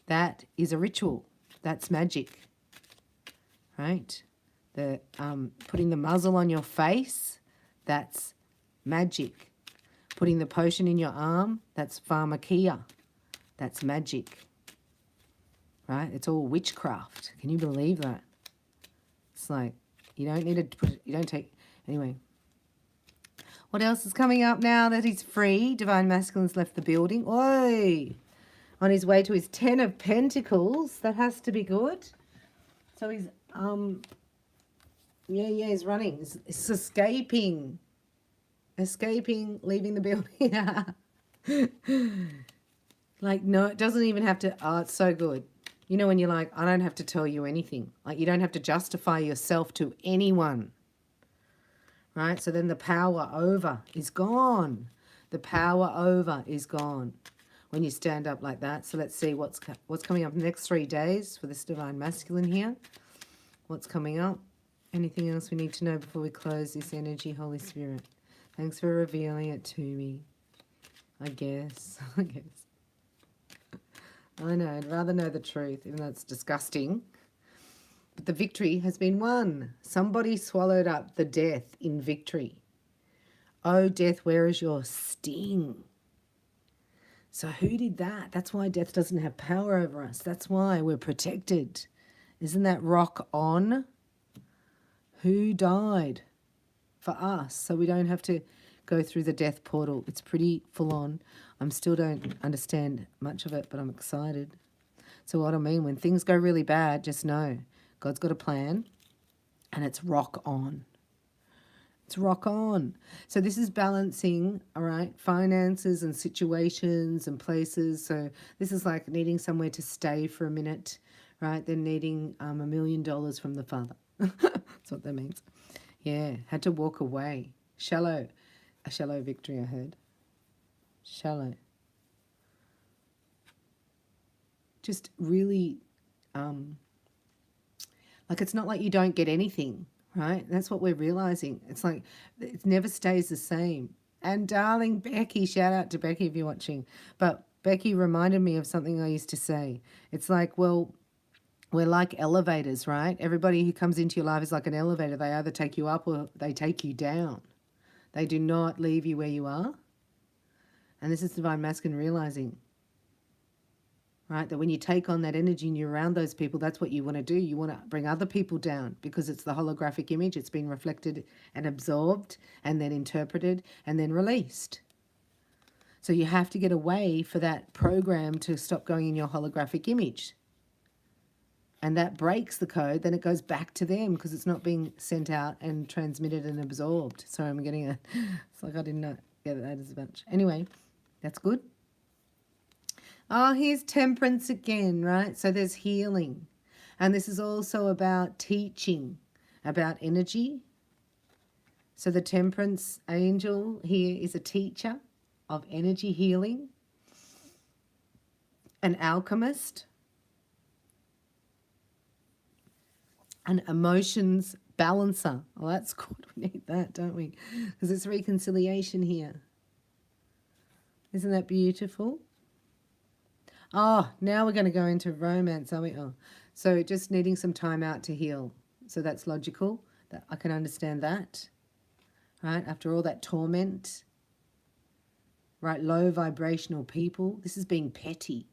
that is a ritual. That's magic, right? The putting the muzzle on your face, that's magic. Putting the potion in your arm, that's pharmakia. That's magic, right? It's all witchcraft. Can you believe that? It's like, you don't need to put it, you don't take, anyway. What else is coming up now that he's free? Divine Masculine's left the building. Oi! On his way to his 10 of Pentacles. That has to be good. So he's, he's running. He's escaping. Escaping, leaving the building. Like, no, it doesn't even have to, oh, it's so good. You know when you're like, I don't have to tell you anything. Like, you don't have to justify yourself to anyone. Right? So then the power over is gone. The power over is gone when you stand up like that. So let's see what's coming up the next 3 days for this Divine Masculine here. What's coming up? Anything else we need to know before we close this energy, Holy Spirit? Thanks for revealing it to me. I guess. I know, I'd rather know the truth, even though it's disgusting. But the victory has been won. Somebody swallowed up the death in victory. Oh, death, where is your sting? So who did that? That's why death doesn't have power over us. That's why we're protected. Isn't that rock on? Who died for us so we don't have to go through the death portal? It's pretty full on. I still don't understand much of it, but I'm excited. So what I mean, when things go really bad, just know God's got a plan and it's rock on. It's rock on. So this is balancing, all right, finances and situations and places. So this is like needing somewhere to stay for a minute, right? Then needing $1 million from the Father. That's what that means. Yeah, had to walk away. A shallow victory, I heard. Shallow. Just really, like it's not like you don't get anything, right? That's what we're realizing. It's like it never stays the same. And darling Becky, shout out to Becky if you're watching. But Becky reminded me of something I used to say. It's like, well, we're like elevators, right? Everybody who comes into your life is like an elevator. They either take you up or they take you down. They do not leave you where you are. And this is Divine Masculine realizing, right, that when you take on that energy and you're around those people, that's what you want to do. You want to bring other people down because it's the holographic image. It's been reflected and absorbed and then interpreted and then released. So you have to get away for that program to stop going in your holographic image. And that breaks the code, then it goes back to them because it's not being sent out and transmitted and absorbed. Sorry, I'm getting it's like I didn't know. Yeah, that is a bunch. Anyway, that's good. Oh, here's Temperance again, right? So there's healing. And this is also about teaching, about energy. So the Temperance angel here is a teacher of energy healing, an alchemist, an emotions balancer. Well, that's good. We need that, don't we? Because it's reconciliation here. Isn't that beautiful? Oh, now we're going to go into romance, are we? Oh, so just needing some time out to heal. So that's logical. That I can understand that, right? After all that torment, right? Low vibrational people. This is being petty.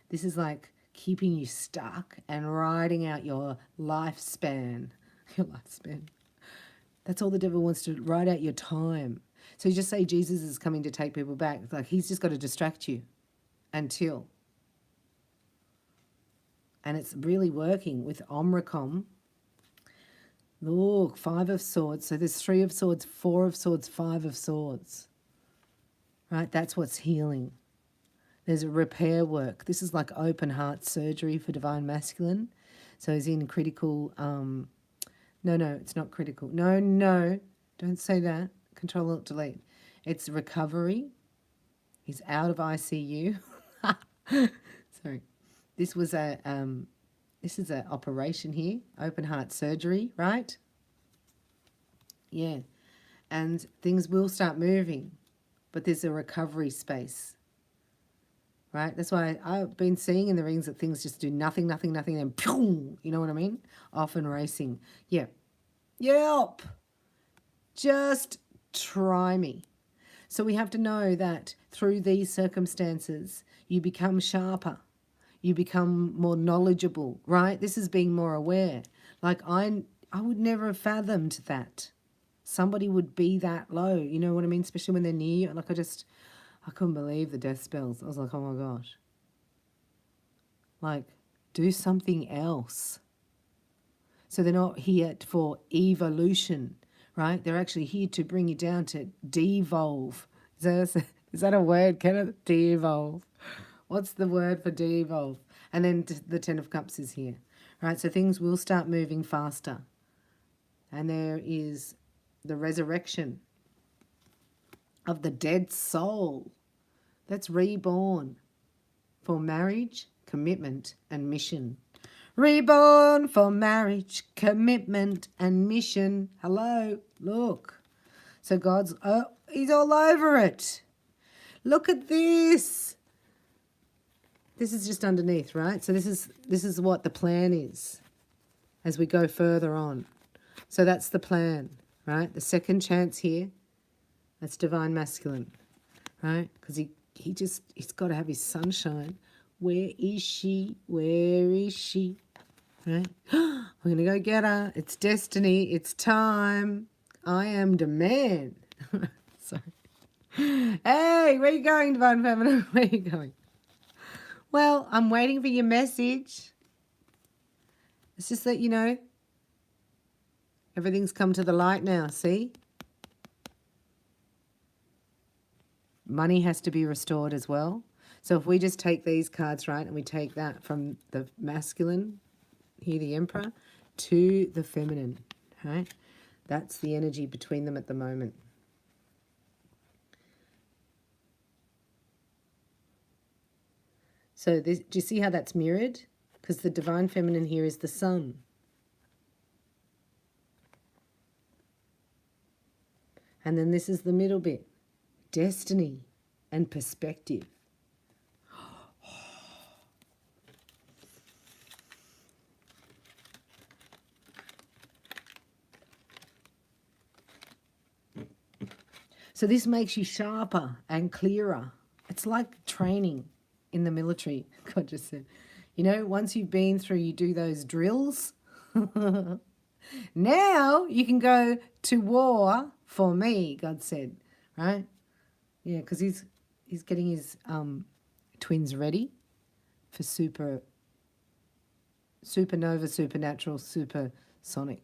This is like keeping you stuck and riding out your lifespan. Your lifespan. That's all the devil wants, to ride out your time. So you just say Jesus is coming to take people back. It's like he's just got to distract you until. And it's really working with Omricom. Look, 5 of Swords. So there's 3 of Swords, 4 of Swords, 5 of Swords. Right? That's what's healing. There's a repair work. This is like open heart surgery for Divine Masculine. So he's in critical... No, it's not critical. No, don't say that. Control, Alt, Delete. It's recovery. He's out of ICU. Sorry. This was this is an operation here. Open heart surgery, right? Yeah. And things will start moving. But there's a recovery space. Right? That's why I've been seeing in the readings that things just do nothing, and then boom, you know what I mean? Off and racing. Yeah. Yelp! Just try me. So we have to know that through these circumstances, you become sharper. You become more knowledgeable, right? This is being more aware. Like I would never have fathomed that. Somebody would be that low, you know what I mean? Especially when they're near you. Like I couldn't believe the death spells. I was like, oh my gosh. Like, do something else. So they're not here for evolution, right? They're actually here to bring you down to devolve. Is that a word, Kenneth? De-evolve. What's the word for de-evolve? And then the 10 of Cups is here, right? So things will start moving faster. And there is the resurrection of the dead soul that's reborn for marriage, commitment, and mission. Reborn for marriage, commitment, and mission. Hello, look. So God's, oh, he's all over it. Look at this. This is just underneath, right? So this is what the plan is as we go further on. So that's the plan, right? The second chance here, that's divine masculine, right? Because he's got to have his sunshine. Where is she? Where is she? Right? We're going to go get her. It's destiny. It's time. I am the man. Sorry. Hey, where you going, Divine Feminine? Where you going? Well, I'm waiting for your message. It's just that, you know, everything's come to the light now, see? Money has to be restored as well. So if we just take these cards, right, and we take that from the masculine, here the Emperor, to the feminine, right? That's the energy between them at the moment. So this, do you see how that's mirrored? Because the divine feminine here is the sun. And then this is the middle bit, destiny and perspective. So this makes you sharper and clearer. It's like training in the military. God just said, you know, once you've been through, you do those drills. Now you can go to war for me, God said, right? Yeah, because he's getting his twins ready for supernova, supernatural, supersonic.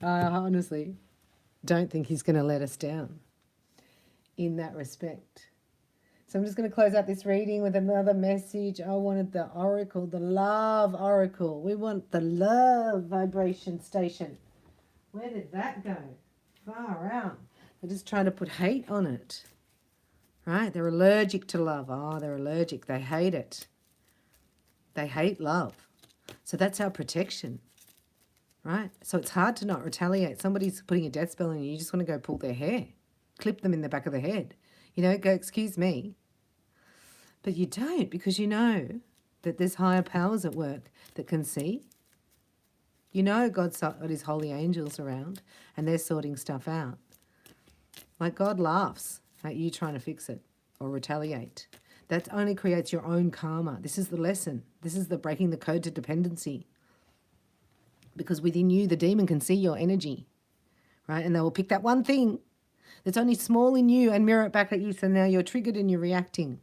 Honestly don't think he's going to let us down in that respect. So I'm just going to close out this reading with another message. I wanted the oracle, the love oracle. We want the love vibration station. Where did that go? Far out. They're just trying to put hate on it. Right? They're allergic to love. Oh, they're allergic. They hate it. They hate love. So that's our protection. Right? So it's hard to not retaliate. Somebody's putting a death spell on you. You just want to go pull their hair. Clip them in the back of the head. You know, go, excuse me. But you don't, because you know that there's higher powers at work that can see. You know God's got his holy angels around and they're sorting stuff out. Like God laughs at you trying to fix it or retaliate. That only creates your own karma. This is the lesson. This is the breaking the code to dependency. Because within you, the demon can see your energy, right? And they will pick that one thing that's only small in you and mirror it back at you. So now you're triggered and you're reacting,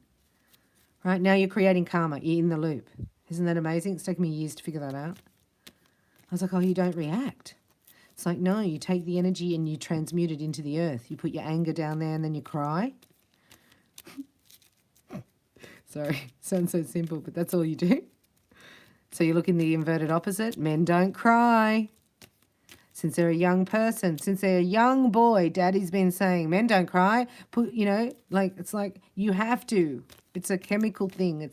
right? Now you're creating karma. You're in the loop. Isn't that amazing? It's taken me years to figure that out. I was like, oh, you don't react. It's like, no, you take the energy and you transmute it into the earth. You put your anger down there and then you cry. Sorry, sounds so simple, but that's all you do. So you look in the inverted opposite. Men don't cry. Since they're a young person, since they're a young boy, Daddy's been saying, men don't cry. Put, you know, like, it's like you have to. It's a chemical thing.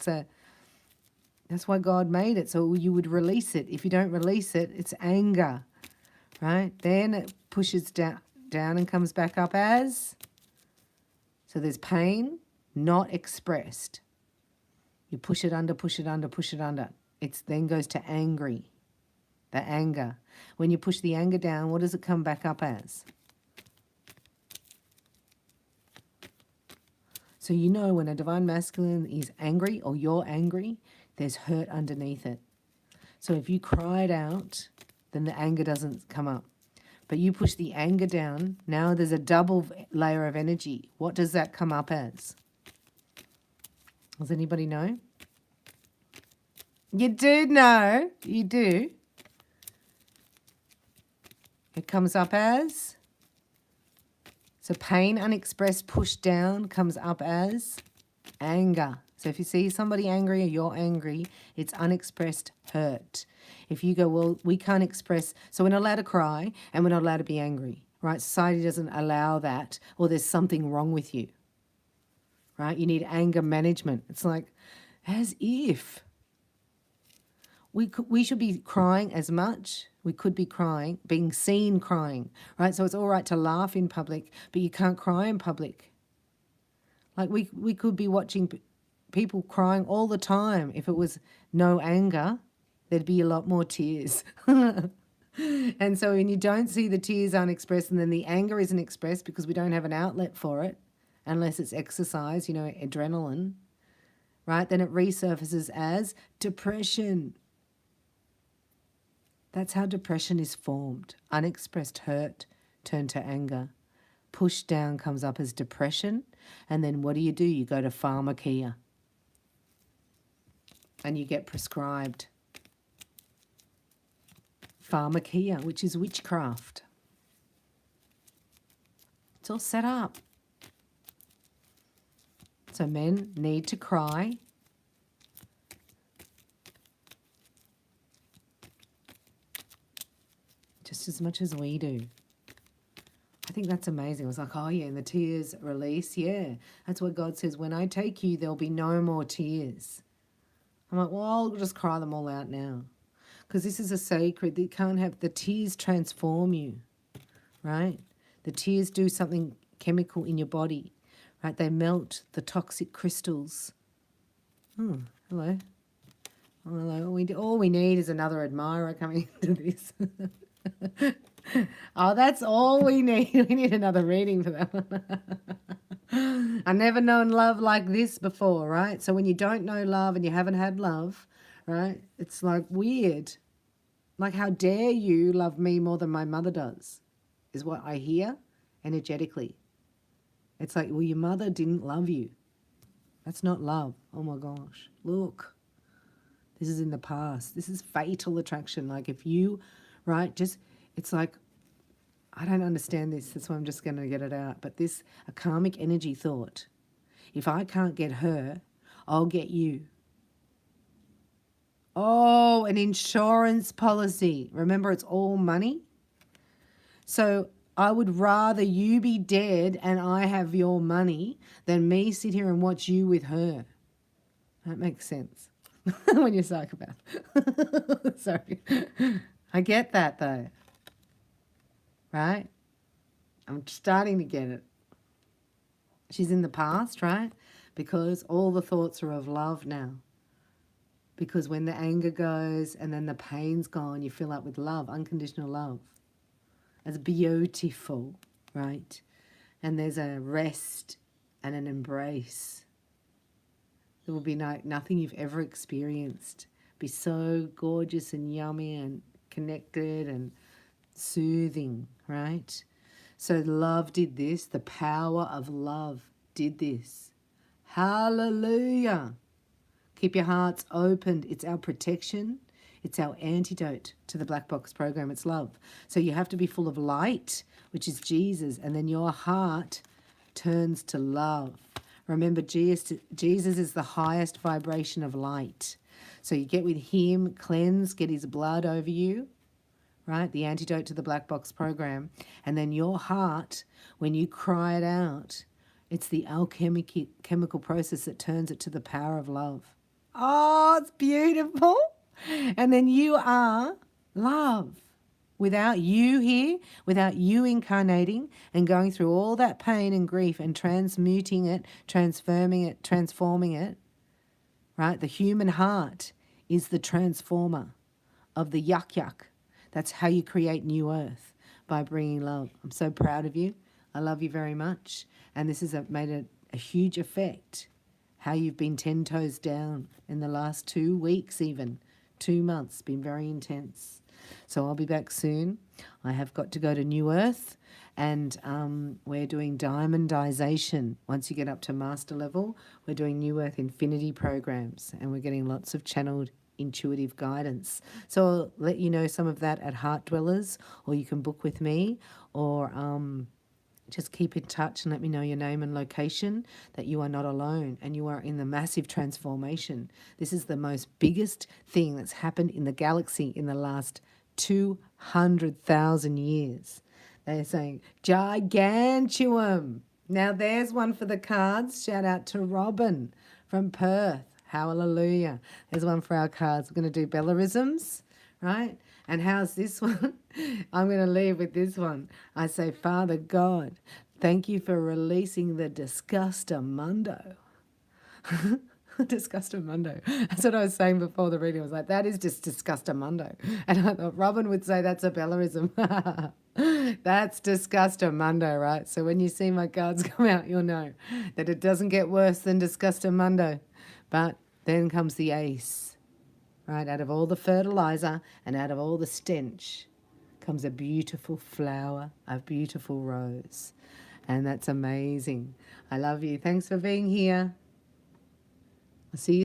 That's why God made it, so you would release it. If you don't release it, it's anger, right? Then it pushes down and comes back up as. So there's pain not expressed. You push it under, push it under, push it under. It then goes to angry, the anger. When you push the anger down, what does it come back up as? So you know when a divine masculine is angry or you're angry, there's hurt underneath it. So if you cry it out, then the anger doesn't come up. But you push the anger down, now there's a double layer of energy. What does that come up as? Does anybody know? You do know. You do. It comes up as. So pain unexpressed pushed down comes up as anger. So if you see somebody angry or you're angry, it's unexpressed hurt. If you go, well, we can't express, so we're not allowed to cry and we're not allowed to be angry. right? Society doesn't allow that, or there's something wrong with you, right? You need anger management. It's like, as if we should be crying as much. We could be crying, being seen crying, right? So it's all right to laugh in public, but you can't cry in public. Like we could be watching people crying all the time. If it was no anger, there'd be a lot more tears. And so when you don't see the tears unexpressed and then the anger isn't expressed because we don't have an outlet for it, unless it's exercise, you know, adrenaline, right? Then it resurfaces as depression. That's how depression is formed. Unexpressed hurt turned to anger. Pushed down comes up as depression. And then what do? You go to pharmakia. And you get prescribed pharmakia, which is witchcraft. It's all set up. So men need to cry. Just as much as we do. I think that's amazing. I was like, oh yeah, and the tears release. Yeah, that's what God says. When I take you, there'll be no more tears. I'm like, well, I'll just cry them all out now. Because this is a sacred, you can't have, the tears transform you, right? The tears do something chemical in your body, right? They melt the toxic crystals. Oh, hello. Oh, hello. All we need is another admirer coming into this. Oh, that's all we need. We need another reading for that one. I've never known love like this before, right? So when you don't know love and you haven't had love, right, it's like weird. Like, how dare you love me more than my mother does, is what I hear energetically. It's like, well, your mother didn't love you. That's not love. Oh my gosh. Look, this is in the past. This is fatal attraction. Like if you, right, just, it's like, I don't understand this. That's why I'm just going to get it out. But this, a karmic energy thought. If I can't get her, I'll get you. Oh, an insurance policy. Remember, it's all money. So I would rather you be dead and I have your money than me sit here and watch you with her. That makes sense when you're a psychopath. Sorry. I get that though. Right? I'm starting to get it. She's in the past, right? Because all the thoughts are of love now. Because when the anger goes and then the pain's gone, you fill up with love, unconditional love. It's beautiful, right? And there's a rest and an embrace. There will be nothing you've ever experienced. Be so gorgeous and yummy and connected and soothing, right? So love did this. The power of love did this. Hallelujah. Keep your hearts opened. It's our protection. It's our antidote to the black box program. It's love. So you have to be full of light, which is Jesus, and then your heart turns to love. Remember, Jesus is the highest vibration of light. So you get with him, cleanse, get his blood over you, right? The antidote to the black box program. And then your heart, when you cry it out, it's the chemical process that turns it to the power of love. Oh, it's beautiful. And then you are love. Without you here, without you incarnating and going through all that pain and grief and transmuting it, transforming it, right? The human heart is the transformer of the yuck. That's how you create new earth, by bringing love. I'm so proud of you. I love you very much. And this has made a huge effect. How you've been 10 toes down in the last 2 weeks even. 2 months, been very intense. So I'll be back soon. I have got to go to New Earth and we're doing diamondization. Once you get up to master level, we're doing New Earth Infinity programs and we're getting lots of channeled intuitive guidance. So I'll let you know some of that at Heart Dwellers, or you can book with me, or just keep in touch and let me know your name and location, that you are not alone and you are in the massive transformation. This is the most biggest thing that's happened in the galaxy in the last 200,000 years. They're saying gigantuum. Now there's one for the cards. Shout out to Robin from Perth. Hallelujah. There's one for our cards. We're going to do Bellarisms, right? And how's this one? I'm going to leave with this one. I say, Father God, thank you for releasing the Disgustamundo. Disgustamundo. That's what I was saying before the reading. I was like, that is just Disgustamundo. And I thought Robin would say that's a Bellarism. That's Disgustamundo, right? So when you see my cards come out, you'll know that it doesn't get worse than Disgustamundo. But then comes the ace, right? Out of all the fertilizer and out of all the stench comes a beautiful flower, a beautiful rose. And that's amazing. I love you. Thanks for being here. I'll see you